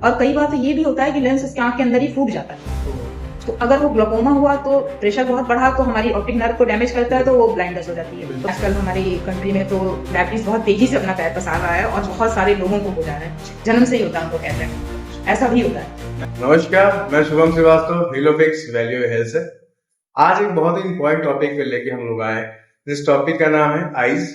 और कई बार तो ये भी होता है कि लेंस उसके आंख के अंदर ही फूट जाता है। तो अगर वो ग्लोकोमा हुआ तो प्रेशर बहुत बढ़ा तो हमारी ऑप्टिक नर्व को डैमेज करता है, तो वो ब्लाइंडनेस हो जाती है। तो आजकल हमारी कंट्री में तो डायबिटीज बहुत तेजी से अपना पैर पसार रहा है और बहुत सारे लोगों को हो जा रहा है, जन्म से ही होता है उनको, कहते हैं ऐसा भी होता है। नमस्कार, मैं शुभम श्रीवास्तव, हीलोफिक्स वैल्यू हेल्थ से। आज एक बहुत ही इंपॉर्टेंट टॉपिक पे लेके हम लोग आए। जिस टॉपिक का नाम है आईज।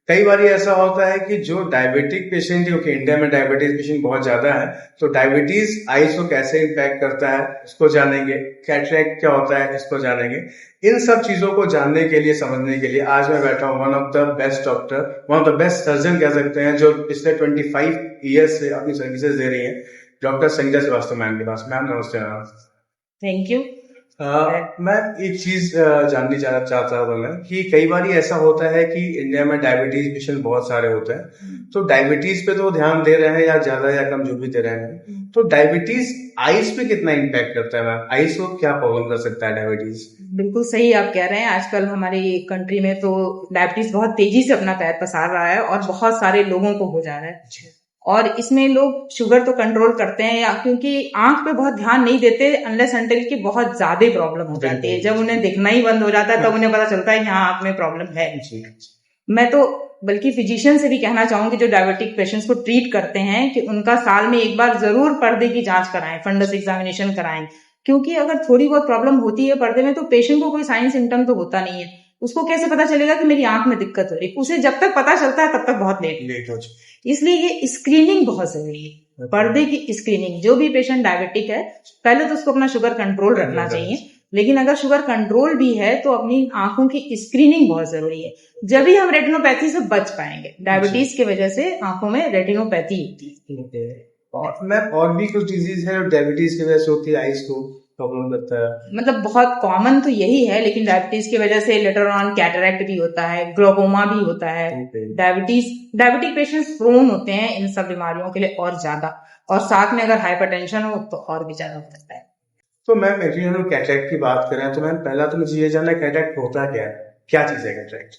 कई बार ऐसा होता है कि जो डायबिटिक पेशेंट, क्योंकि इंडिया में डायबिटीज पेशेंट बहुत ज्यादा है, तो डायबिटीज आईज को कैसे इम्पैक्ट करता है इसको जानेंगे। कैटरैक्ट क्या होता है इसको जानेंगे। इन सब चीजों को जानने के लिए, समझने के लिए आज मैं बैठा हूँ one of the best doctor, one of the best surgeon कह सकते हैं, जो पिछले 25 ईयर्स से अपनी सर्विसेज दे रही है, डॉक्टर संजय श्रीवास्तव मैम के पास। मैम नमस्ते। Ma'am thank you. मैं एक चीज जाननी चाहता हूँ मैं कि कई बार ऐसा होता है कि इंडिया में डायबिटीज पेशेंट बहुत सारे होते हैं, तो डायबिटीज पे तो ध्यान दे रहे हैं या ज्यादा या कम जो भी दे रहे हैं, तो डायबिटीज आइज पे कितना इम्पैक्ट करता है मैम? आइज को क्या प्रॉब्लम कर सकता है डायबिटीज? बिल्कुल सही आप कह रहे हैं। आजकल हमारी कंट्री में तो डायबिटीज बहुत तेजी से अपना पैर पसार रहा है और बहुत सारे लोगों को हो जा रहा है। और इसमें लोग शुगर तो कंट्रोल करते हैं, या क्योंकि आंख पे बहुत ध्यान नहीं देते अनलेस अनटिल की बहुत ज्यादा प्रॉब्लम हो जाती है। जब उन्हें दिखना ही बंद हो जाता है तब उन्हें पता चलता है कि हाँ आंख में प्रॉब्लम है। मैं तो बल्कि फिजिशियन से भी कहना चाहूंगी जो डायबिटिक पेशेंट्स को ट्रीट करते हैं कि उनका साल में एक बार जरूर पर्दे की जांच कराएं, फंडस एग्जामिनेशन कराएं। क्योंकि अगर थोड़ी बहुत प्रॉब्लम होती है पर्दे में तो पेशेंट को कोई साइन सिम्टम तो होता नहीं है, उसको कैसे पता चलेगा कि मेरी आंख में दिक्कत हो रही है? उसे जब तक पता चलता है तब तक बहुत लेट हो जाए। इसलिए ये स्क्रीनिंग बहुत जरूरी है, पर्दे की स्क्रीनिंग। जो भी पेशेंट डायबिटिक है पहले तो उसको अपना शुगर कंट्रोल रखना चाहिए, लेकिन अगर शुगर कंट्रोल भी है तो अपनी आंखों की स्क्रीनिंग बहुत जरूरी है। जब भी हम रेटिनोपैथी से बच पाएंगे। डायबिटीज की वजह से आंखों में रेटिनोपैथी होती है। और भी कुछ डिजीज है डायबिटीज की वजह से होती है, आइज को प्रॉब्लम करता है? मतलब बहुत कॉमन तो यही है, लेकिन डायबिटीज की वजह से लेटर ऑन कैटरैक्ट भी होता है, ग्लोकोमा भी होता है। डायबिटिक पेशेंट्स प्रोन होते हैं इन सब बीमारियों के लिए और ज्यादा, और साथ में अगर हाइपरटेंशन हो तो और भी ज्यादा हो सकता है। तो मैम एक्चुअली हम कैटरैक्ट की बात करें तो मैम पहला तो मुझे ये जानना है कैटरैक्ट होता क्या चीज है कैटरैक्ट?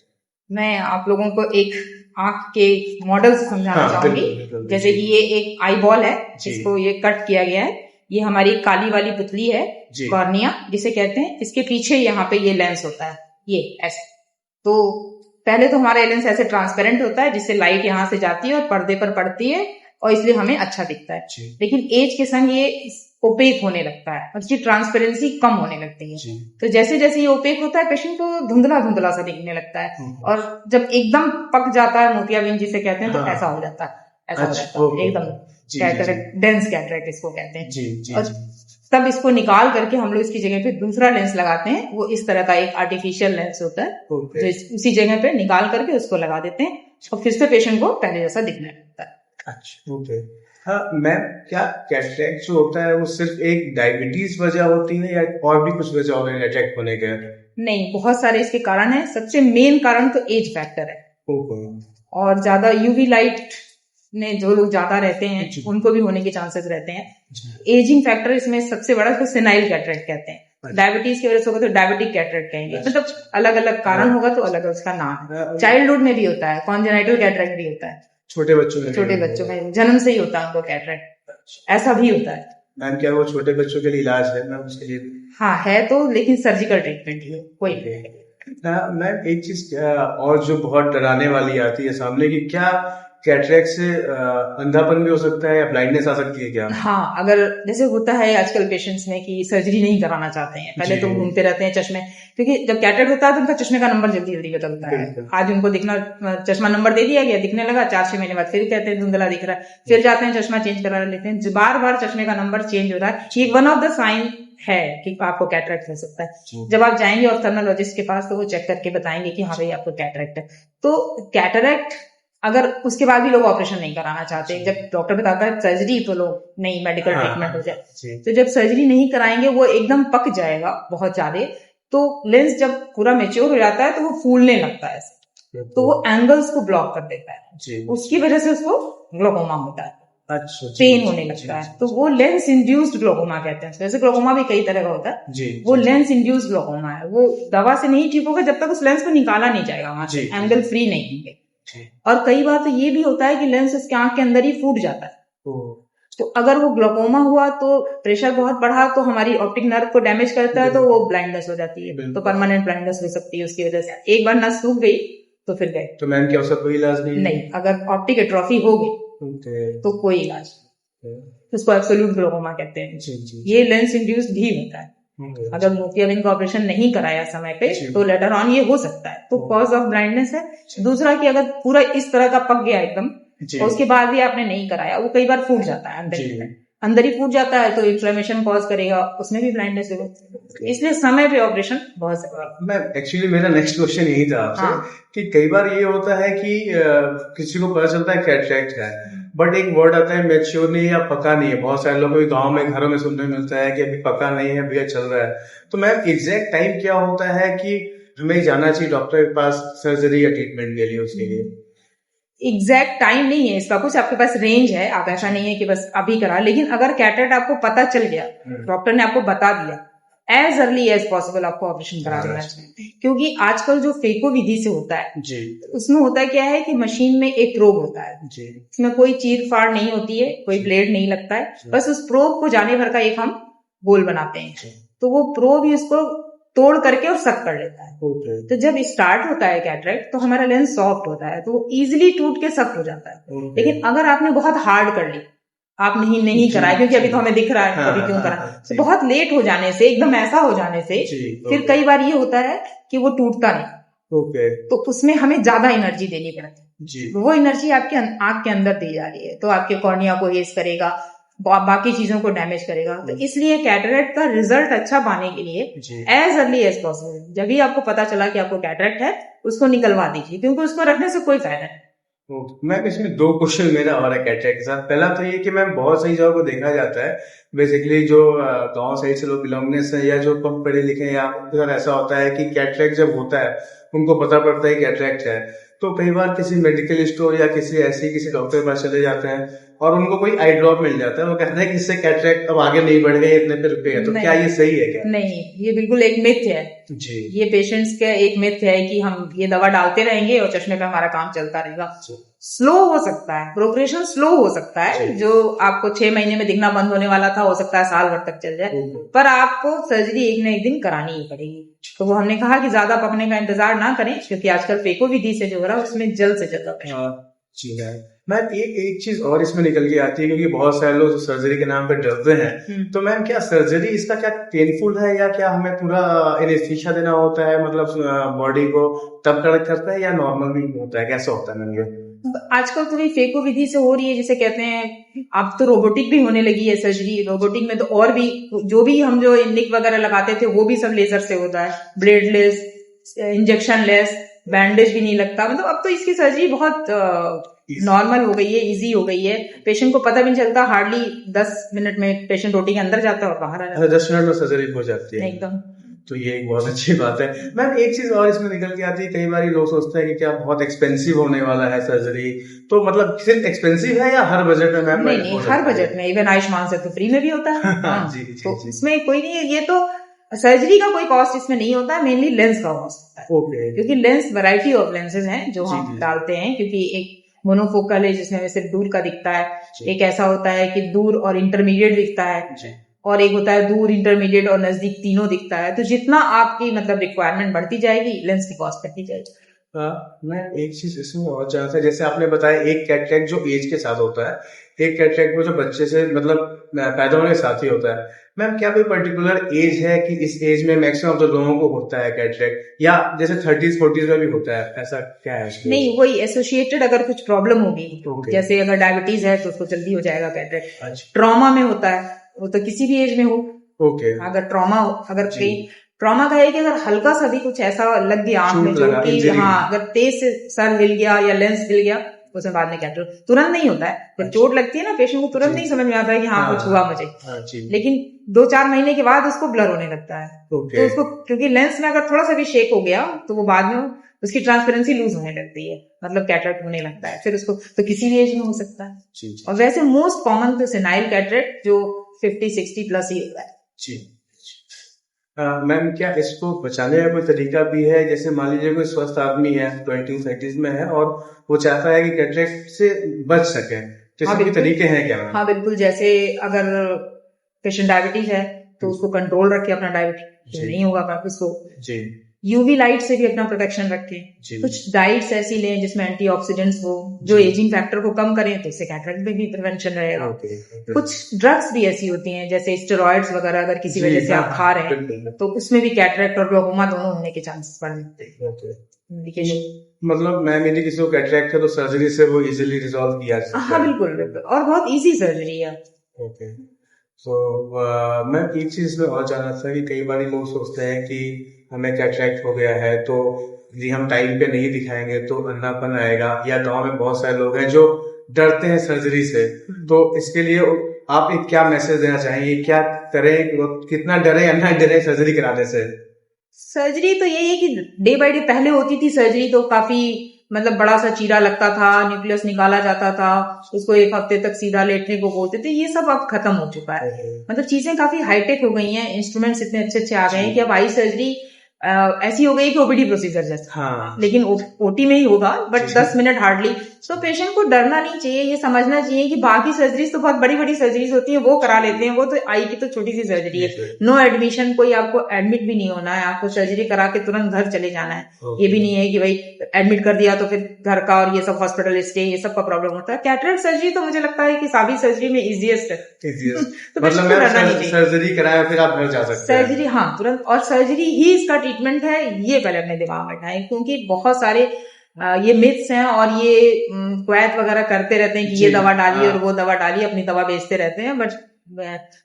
मैं आप लोगों को एक आंख के मॉडल से समझाना चाहूंगी। जैसे कि ये एक आई बॉल है जिसको ये कट किया गया है। ये हमारी काली वाली पुतली है, कॉर्निया जिसे कहते हैं। इसके पीछे यहाँ पे ये लेंस होता है, ये ऐसे। तो पहले तो हमारा लेंस ऐसे ट्रांसपेरेंट होता है जिससे लाइट यहाँ से जाती है और पर्दे पर पड़ती है और इसलिए हमें अच्छा दिखता है। लेकिन एज के संग ये ओपेक होने लगता है और इसकी ट्रांसपेरेंसी कम होने लगती है। तो जैसे जैसे ये ओपेक होता है पेशेंट को धुंधला धुंधला सा दिखने लगता है, और जब एकदम पक जाता है, मोतियाबिंद जिसे कहते हैं, तो ऐसा हो जाता है, ऐसा हो जाता है एकदम कैटरैक्ट, डेंस कैटरैक्ट इसको कहते हैं। और तब इसको निकाल करके हम लोग इसकी जगह पे दूसरा लेंस लगाते हैं। वो इस तरह का एक आर्टिफिशियल लेंस होता है जो उसी जगह पे निकाल करके उसको लगा देते हैं और फिर से पेशेंट को पहले जैसा दिखने लगता है। अच्छा, ओके। हाँ मैम, क्या कैटरैक्ट जो होता है वो सिर्फ एक डायबिटीज वजह होती है या और भी कुछ वजह होती है कैटरैक्ट होने के? नहीं, बहुत सारे इसके कारण है। सबसे मेन कारण तो एज फैक्टर है, और ज्यादा यूवी लाइट ने जो लोग ज्यादा रहते हैं उनको भी होने के चांसेस रहते हैं। एजिंग फैक्टर इसमें सबसे बड़ा इसको सेनाइल कैटरैक्ट कहते हैं। डायबिटीज की वजह से होगा तो डायबिटिक कैटरैक्ट कहेंगे। मतलब अलग अलग कारण होगा तो अलग अलग उसका नाम है। चाइल्डहुड में भी होता है, कॉन्जेनाइटल कैटरैक्ट भी होता है, छोटे बच्चों में जन्म से ही होता है उनको कैटरैक्ट, ऐसा भी होता है। मैम क्या वो छोटे बच्चों के लिए इलाज है मैम उसके लिए? हाँ है तो, लेकिन सर्जिकल ट्रीटमेंट ही कोई। मैम एक चीज और जो बहुत डराने वाली आती है सामने की, क्या कैटरैक्ट से अंधापन भी हो सकता है या ब्लाइंडनेस आ सकती है क्या? हाँ, अगर जैसे होता है आजकल पेशेंट्स में कि सर्जरी नहीं कराना चाहते हैं, पहले तो घूमते रहते हैं चश्मे, क्योंकि जब कैटरैक्ट होता है तो उनका चश्मे का नंबर जल्दी जल्दी बदलता है। आज उनको दिखना, चश्मा नंबर दे दिया गया, दिखने लगा, 4-6 महीने बाद फिर कहते हैं धुंधला दिख रहा है, फिर जाते हैं चश्मा चेंज करा लेते हैं। बार बार चश्मे का नंबर चेंज हो रहा है, ये वन ऑफ द साइन है कि आपको कैटरैक्ट हो सकता है। जब आप जाएंगे ऑप्थेल्मोलॉजिस्ट के पास तो वो चेक करके बताएंगे कि हाँ भाई आपको कैटरैक्ट है। तो कैटरैक्ट अगर उसके बाद भी लोग ऑपरेशन नहीं कराना चाहते, जब डॉक्टर बताता है सर्जरी तो लोग नहीं, मेडिकल ट्रीटमेंट हो जाए। तो जब सर्जरी नहीं कराएंगे वो एकदम पक जाएगा बहुत ज्यादा, तो लेंस जब पूरा मैच्योर हो जाता है तो वो फूलने लगता है, तो वो एंगल्स को ब्लॉक कर देता है, उसकी वजह से उसको ग्लोकोमा होता है। अच्छा, पेन होने लगता है, तो वो लेंस इंड्यूस्ड ग्लोकोमा कहते हैं। वैसे ग्लोकोमा भी कई तरह का होता है, वो लेंस इंड्यूस्ड ग्लोकोमा है। वो दवा से नहीं ठीक होगा जब तक उस लेंस को निकाला नहीं जाएगा, वहां से एंगल फ्री नहीं होंगे। और कई बार तो ये भी होता है कि लेंस उसके आंख के अंदर ही फूट जाता है। तो अगर वो ग्लोकोमा हुआ तो प्रेशर बहुत बढ़ा तो हमारी ऑप्टिक नर्व को डैमेज करता है, तो वो ब्लाइंडनेस हो जाती है, तो परमानेंट ब्लाइंडनेस हो सकती है उसकी वजह से। एक बार नस सूख गई तो फिर गए। तो मैम क्या उसका कोई इलाज नहीं? अगर ऑप्टिक एट्रोफी हो गई तो कोई इलाज, उसको एब्सोल्यूट ग्लोकोमा कहते हैं। ये लेंस इंड्यूस्ड भी होता है। अगर मोतियाबिंद का ऑपरेशन नहीं कराया समय पे तो लेटर ऑन ये हो सकता है, तो कॉज ऑफ ब्लाइंडनेस है। दूसरा कि अगर पूरा इस तरह का पक गया एकदम और उसके बाद भी आपने नहीं कराया, वो कई बार फूट जाता है अंदर ही फूट जाता है, तो इन्फ्लेमेशन कॉज करेगा, उसमें भी ब्लाइंडनेस होगा। इसलिए समय पे ऑपरेशन बहुत जरूरी। मैं एक्चुअली मेरा नेक्स्ट क्वेश्चन यही था आपसे कि कई बार ये होता है कि किसी को पता चलता है कैटरैक्ट है, बट एक वर्ड आता है मैच्योर नहीं या पका नहीं है। बहुत सारे लोगों को गांव में घरों में सुनने मिलता है कि अभी पका नहीं है, भैया चल रहा है। तो मैम एग्जैक्ट टाइम क्या होता है कि हमें जाना चाहिए डॉक्टर के पास सर्जरी या ट्रीटमेंट के लिए? उसके लिए एग्जैक्ट टाइम नहीं है इसका कुछ, आपके पास रेंज है। आप ऐसा नहीं है कि बस अभी करा, लेकिन अगर कैटरेक्ट आपको पता चल गया, डॉक्टर ने आपको बता दिया, एज अर्ली एज पॉसिबल आपको ऑपरेशन करा देना चाहिए। क्योंकि आजकल जो फेको विधि से होता है जी, उसमें होता क्या है कि मशीन में एक प्रोब होता है जी, इसमें कोई चीर फाड़ नहीं होती है, कोई ब्लेड नहीं लगता है, बस उस प्रोब को जाने भर का एक हम गोल बनाते हैं, तो वो प्रोब ही उसको तोड़ करके और सक कर लेता है। तो जब स्टार्ट होता है कैटरेक्ट तो हमारा लेंस सॉफ्ट होता है, तो वो इजीली टूट के सक हो जाता है। लेकिन अगर आपने बहुत हार्ड कर ली, आप नहीं कराया क्योंकि अभी तो हमें दिख रहा है, अभी क्यों करा, तो बहुत लेट हो जाने से, एकदम ऐसा हो जाने से फिर कई बार ये होता है कि वो टूटता नहीं, तो उसमें हमें ज्यादा एनर्जी देनी पड़ती है। वो एनर्जी आपके आंख के अंदर दी जा रही है, तो आपके कॉर्निया को हेज करेगा, बाकी चीजों को डैमेज करेगा। तो इसलिए कैटरेक्ट का रिजल्ट अच्छा पाने के लिए एज अर्ली एज पॉसिबल, जब भी आपको पता चला कि आपको कैटरेक्ट है, उसको निकलवा दीजिए, क्योंकि उसको रखने से कोई फायदा नहीं। मैम इसमें दो क्वेश्चन मेरा और है कैटरेक्ट के साथ। पहला तो ये कि मैम बहुत सही जगह को देखा जाता है, बेसिकली जो गांव साइड से लोग बिलोंगनेस है या जो कम पढ़े लिखे या उधर ऐसा होता है कि कैटरेक्ट जब होता है उनको पता पड़ता है कैटरेक्ट है, तो कई बार किसी मेडिकल स्टोर या किसी डॉक्टर के पास चले जाते हैं और उनको कोई आई ड्रॉप मिल जाता है, वो कहते हैं कि इससे कैटरेक्ट अब आगे नहीं बढ़ गए, इतने पे रुकेगा। तो क्या ये सही है क्या? नहीं, ये बिल्कुल एक मिथ है जी। ये पेशेंट्स का एक मिथ है कि हम ये दवा डालते रहेंगे और चश्मे पे हमारा काम चलता रहेगा। स्लो हो सकता है, प्रोग्रेशन स्लो हो सकता है, जो आपको 6 महीने में दिखना बंद होने वाला था, हो सकता है साल भर तक चल जाए, पर आपको सर्जरी एक न एक दिन करानी ही पड़ेगी। तो वो हमने कहा कि ज्यादा पकने का इंतजार ना करें, क्योंकि आजकल फेको विधि से जो हो रहा है उसमें जल्द से जल्द जी है। मैम एक चीज और इसमें निकल के आती है, क्योंकि बहुत सारे लोग सर्जरी के नाम पे डरते हैं, तो मैम क्या सर्जरी इसका क्या पेनफुल है या क्या हमें पूरा एनेस्थीसिया देना होता है, मतलब बॉडी को तब कड़क करता है या नॉर्मल भी होता है, कैसा होता है मैम ये? आजकल तो भी फेको विधि से हो रही है, जिसे कहते हैं, अब तो रोबोटिक भी होने लगी है सर्जरी। रोबोटिक में तो और भी जो भी हम जो निक वगैरह लगाते थे वो भी सब लेजर से होता है, ब्लेडलेस, इंजेक्शन लेस, बैंडेज भी नहीं लगता। मतलब अब तो इसकी सर्जरी बहुत नॉर्मल हो गई है, इजी हो गई है, पेशेंट को पता भी नहीं चलता, हार्डली 10 मिनट में पेशेंट ओटी के अंदर जाता है और बाहर आ जाता है। 10 मिनट में सर्जरी हो जाती है एकदम। तो ये एक बहुत अच्छी बात है। मैम एक चीज और इसमें निकल के आती है, कई बार लोग सोचते हैं कि क्या बहुत एक्सपेंसिव होने वाला है सर्जरी, तो मतलब सिर्फ एक्सपेंसिव है या हर बजट में मैम? नहीं, हर बजट में, इवन आयुष्मान से तो फ्री में भी होता है। जी, तो इसमें कोई नहीं है, ये तो सर्जरी का कोई कॉस्ट इसमें नहीं होता है, मेनली लेंस का कॉस्ट होता है। क्योंकि लेंस, वैरायटी ऑफ लेंसेज हैं जो हम डालते हैं, क्योंकि एक मोनोफोकल है जिसमें सिर्फ दूर का दिखता है, एक ऐसा होता है कि दूर और इंटरमीडिएट दिखता है, और एक होता है दूर, इंटरमीडिएट और नजदीक तीनों दिखता है। तो जितना आपकी मतलब रिक्वायरमेंट बढ़ती जाएगी, लेंस की कॉस्ट बढ़ती जाएगी। मैं एक चीज इसमें और जानना था, जैसे आपने बताया एक कैटरेक्ट जो एज के साथ होता है, एक कैटरेक्ट वो जो बच्चे से मतलब पैदा होने के साथ ही होता है। मैम क्या कोई पर्टिकुलर एज है कि इस एज में मैक्सिमम तो लोगों को होता है कैटरेक्ट, या जैसे 30s 40s में भी होता है, ऐसा क्या है? नहीं, वही एसोसिएटेड अगर कुछ प्रॉब्लम होगी, जैसे अगर डायबिटीज है तो उसको जल्दी हो जाएगा कैटरेक्ट। ट्रॉमा में होता है, वो तो किसी भी एज में हो। अगर ट्रॉमा, अगर ट्रॉमा का है कि अगर हल्का सा भी कुछ ऐसा लग गया आंख में, जो कि अगर तेज से सर हिल गया या लेंस हिल गया, उसमें बाद में कैटरेक्ट तुरंत नहीं होता है। जब चोट लगती है ना, पेशेंट को तुरंत नहीं समझ में आता है कि हाँ कुछ हुआ मुझे, लेकिन 2-4 महीने के बाद उसको ब्लर होने लगता है। तो उसको, क्योंकि लेंस में अगर थोड़ा सा भी शेक हो गया तो वो बाद में उसकी ट्रांसपेरेंसी लूज होने लगती है, मतलब कैटरेक्ट होने लगता है। फिर उसको तो किसी भी एज में हो सकता है। और वैसे मोस्ट कॉमन तो सेनाइल कैटरेक्ट जो 50-60 प्लस ही होता है। मैम क्या इसको बचाने का कोई तरीका भी है? जैसे मान लीजिए कोई स्वस्थ आदमी है, 20-30s में है और वो चाहता है कि कैटरेक्ट से बच सके, जैसे कि तरीके हैं क्या मैम? हाँ बिल्कुल, जैसे अगर पेशेंट डायबिटीज है तो उसको कंट्रोल रखे अपना डायबिटीज, नहीं होगा उसको जी यूवी लाइट से भी अपना प्रोटेक्शन रखें। कुछ डाइट्स ऐसी लें जिसमें एंटीऑक्सीडेंट्स हो, जो एजिंग फैक्टर को कम करें, तो इससे कैटरेक्ट में भी प्रिवेंशन रहेगा। कुछ ड्रग्स भी ऐसी होती हैं जैसे स्टेरॉइड्स वगैरह, अगर किसी वजह से आप खा रहे हैं तो उसमें भी कैटरेक्ट और ग्लोकोमा दोनों होने के चांसेस बढ़ जाते हैं। मतलब मैम यदि किसी को कैटरेक्ट है तो सर्जरी से वो इजीली रिजॉल्व किया जा सकता है? हाँ बिल्कुल बिल्कुल, और बहुत इजी सर्जरी है। ओके, तो मैं एक चीज में और जानना था कि कई बार लोग सोचते हैं कि हमें कैटरेक्ट हो गया है तो यदि हम टाइम पे नहीं दिखाएंगे तो अंधापन आएगा, या गांव में बहुत सारे लोग हैं जो डरते हैं सर्जरी से, तो इसके लिए आप एक क्या मैसेज देना चाहेंगे? क्या करें, कितना डरे या ना डरे सर्जरी कराने से? सर्जरी तो यही है कि डे बाय डे पहले होती थी सर्जरी तो काफी मतलब बड़ा सा चीरा लगता था, न्यूक्लियस निकाला जाता था, उसको 1 हफ्ते तक सीधा लेटने को बोलते थे। ये सब अब खत्म हो चुका है, मतलब चीजें काफी हाईटेक हो गई हैं, इंस्ट्रूमेंट्स इतने अच्छे अच्छे आ गए हैं कि अब आई सर्जरी ऐसी हो गई कि ओपीडी प्रोसीजर जैसा। हाँ। लेकिन ओटी में ही होगा, बट 10 मिनट हार्डली। तो पेशेंट को डरना नहीं चाहिए, ये समझना चाहिए कि बाकी सर्जरीज तो बहुत बड़ी बड़ी सर्जरीज होती हैं, वो करा लेते हैं, वो तो आई की तो छोटी सी सर्जरी है। नो एडमिशन, कोई आपको एडमिट भी नहीं होना है, आपको सर्जरी करा के तुरंत घर चले जाना है। ये भी नहीं है कि भाई एडमिट कर दिया तो फिर घर का और ये सब हॉस्पिटल स्टे, ये सब का प्रॉब्लम होता है। कैटरेक्ट सर्जरी तो मुझे लगता है कि सभी सर्जरी में इजिएस्ट है। तो मतलब सर्जरी कराया फिर आप घर जा सकते हैं। सर्जरी हाँ तुरंत, और सर्जरी ही इसका ट्रीटमेंट है, ये पहले अपने दिमाग में उठाएं, क्योंकि बहुत सारे ये मिथ्स हैं और ये क्वैत वगैरह करते रहते हैं कि ये दवा डालिए और वो दवा डालिए, अपनी दवा बेचते रहते हैं। बट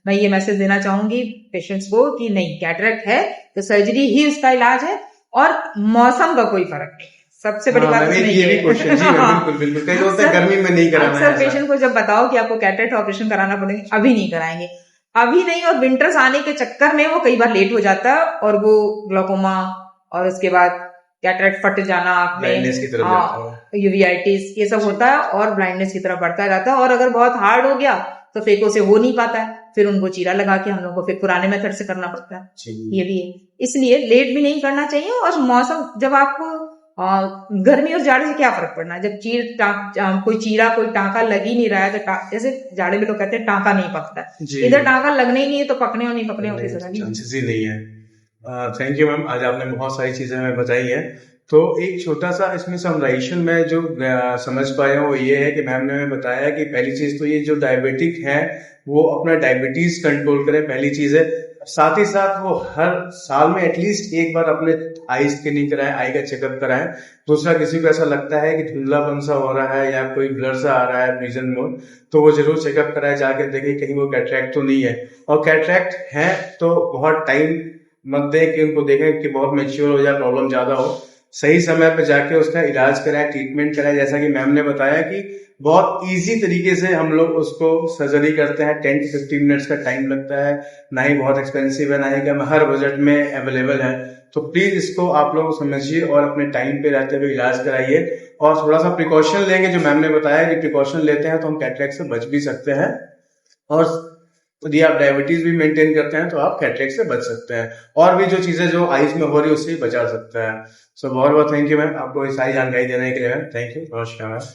मैं ये मैसेज देना चाहूंगी पेशेंट्स को कि नहीं, कैटरेक्ट है तो सर्जरी ही उसका इलाज है, और मौसम का कोई फर्क नहीं। सबसे बड़ी बात इसमें ये भी क्वेश्चन बिल्कुल कई लोग गर्मी में नहीं कराना है। अक्सर पेशेंट को जब बताओ कि आपको कैटरेक्ट ऑपरेशन कराना पड़ेगा, अभी नहीं कराएंगे, अभी नहीं, और विंटर्स आने के चक्कर में वो कई बार लेट हो जाता है और वो ग्लोकोमा और उसके बाद कैटरेक्ट फट जाना आंख में, यूवीआइटिस, ये सब होता है और ब्लाइंडनेस की तरफ बढ़ता जाता है। और अगर बहुत हार्ड हो गया तो फेको से हो नहीं पाता है, फिर उनको चीरा लगा के हम लोग को फिर पुराने मेथड से करना पड़ता है। ये भी है, इसलिए लेट भी नहीं करना चाहिए। और मौसम, जब आपको गर्मी और जाड़े से क्या फर्क पड़ना है, जब कोई चीरा कोई टांका लग ही नहीं रहा है, तो जैसे जाड़े में लोग कहते हैं टांका नहीं पकता, इधर टांका लगना ही नहीं है तो पकने और नहीं पकने होगी चांसेस ही नहीं है। थैंक यू मैम, आज आपने बहुत सारी चीजें हमें बताई हैं। तो एक छोटा सा इसमें समराइजेशन में जो समझ पाया हूँ वो ये है कि मैम ने हमें बताया कि पहली चीज तो ये जो डायबिटिक है वो अपना डायबिटीज कंट्रोल करें, पहली चीज है। साथ ही साथ वो हर साल में एटलीस्ट एक बार अपने आई स्कैनिंग कराएं, आई का चेकअप कराएं। दूसरा, किसी को ऐसा लगता है कि धुंधलापन सा हो रहा है या कोई ब्लर सा आ रहा है विजन में, तो वो जरूर चेकअप कराए, जाके देखें कहीं वो कैटरेक्ट तो नहीं है। और कैटरेक्ट है तो बहुत टाइम मत दें कि उनको देखें कि बहुत मैच्योर हो जाए, प्रॉब्लम ज्यादा हो। सही समय पे जाके उसका इलाज कराएं, ट्रीटमेंट कराएं। जैसा कि मैम ने बताया कि बहुत इजी तरीके से हम लोग उसको सर्जरी करते हैं, 10 से 15 मिनट्स का टाइम लगता है, ना ही बहुत एक्सपेंसिव है, ना ही कि हर बजट में अवेलेबल है। तो प्लीज इसको आप लोग समझिए और अपने टाइम पे रहते हुए इलाज कराइए, और थोड़ा सा प्रिकॉशन लेंगे। जो मैम ने बताया कि प्रिकॉशन लेते हैं तो हम कैटरेक्ट से बच भी सकते हैं, और यदि आप डायबिटीज भी मेंटेन करते हैं तो आप कैटरेक्ट से बच सकते हैं, और भी जो चीजें जो आईज में हो रही है उससे बचा सकते हैं। सो बहुत बहुत थैंक यू मैम, आपको सारी जानकारी देने के लिए मैम। थैंक यू, नमस्कार मैम।